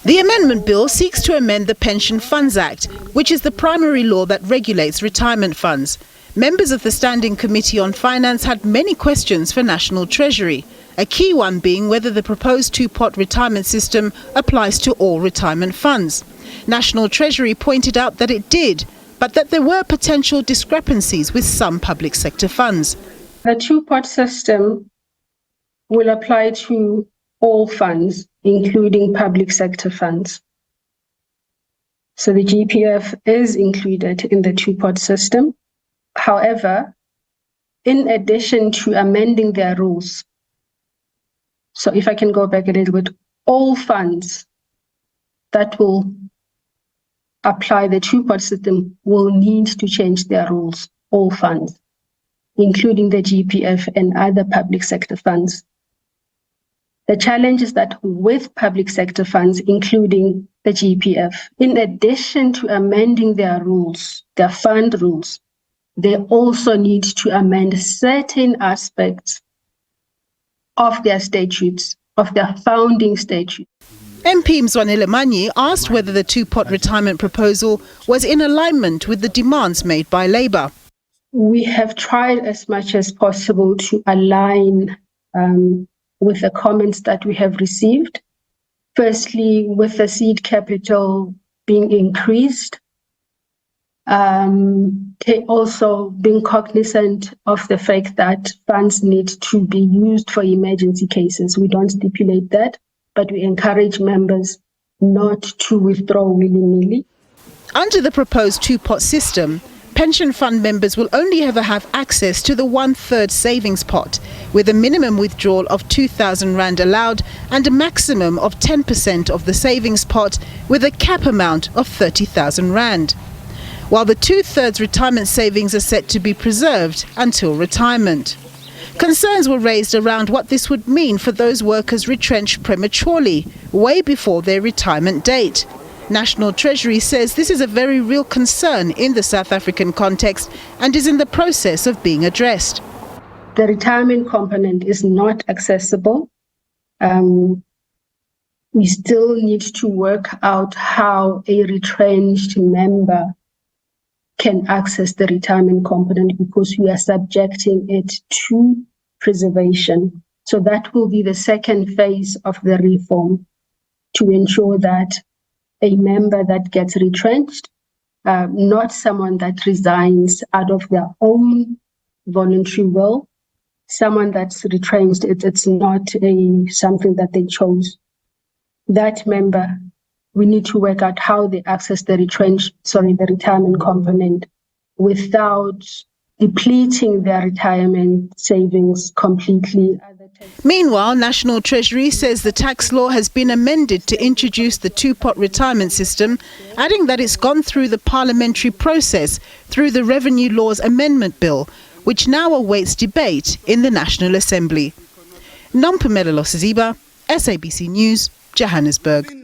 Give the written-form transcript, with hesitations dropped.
The amendment bill seeks to amend the Pension Funds Act, which is the primary law that regulates retirement funds. Members of the Standing Committee on Finance had many questions for National Treasury, a key one being whether the proposed two-pot retirement system applies to all retirement funds. National Treasury pointed out that it did, but that there were potential discrepancies with some public sector funds. The two-pot system will apply to all funds, including public sector funds. So the GPF is included in the two-pot system. However, in addition to amending their rules, so if I can go back a little bit, all funds that will apply the two-pot system will need to change their rules, all funds, including the GPF and other public sector funds. The challenge is that with public sector funds, including the GPF, in addition to amending their rules, their fund rules, they also need to amend certain aspects of their statutes, of their founding statutes. MP Mzwanele Manyi asked whether the two-pot retirement proposal was in alignment with the demands made by Labour. We have tried as much as possible to align with the comments that we have received. Firstly, with the seed capital being increased, also being cognizant of the fact that funds need to be used for emergency cases. We don't stipulate that, but we encourage members not to withdraw willy-nilly. Under the proposed two-pot system, pension fund members will only ever have access to the one-third savings pot, with a minimum withdrawal of 2,000 Rand allowed and a maximum of 10% of the savings pot with a cap amount of 30,000 Rand. While the two-thirds retirement savings are set to be preserved until retirement. Concerns were raised around what this would mean for those workers retrenched prematurely, way before their retirement date. National Treasury says this is a very real concern in the South African context and is in the process of being addressed. The retirement component is not accessible. We still need to work out how a retrenched member can access the retirement component because we are subjecting it to preservation. So that will be the second phase of the reform, to ensure that a member that gets retrenched, not someone that resigns out of their own voluntary will, someone that's retrenched, it's not something that they chose. That member, we need to work out how they access the retirement component without depleting their retirement savings completely. Meanwhile, National Treasury says the tax law has been amended to introduce the two-pot retirement system, adding that it's gone through the parliamentary process through the Revenue Laws Amendment Bill, which now awaits debate in the National Assembly. Nompumelelo Siziba, SABC News, Johannesburg.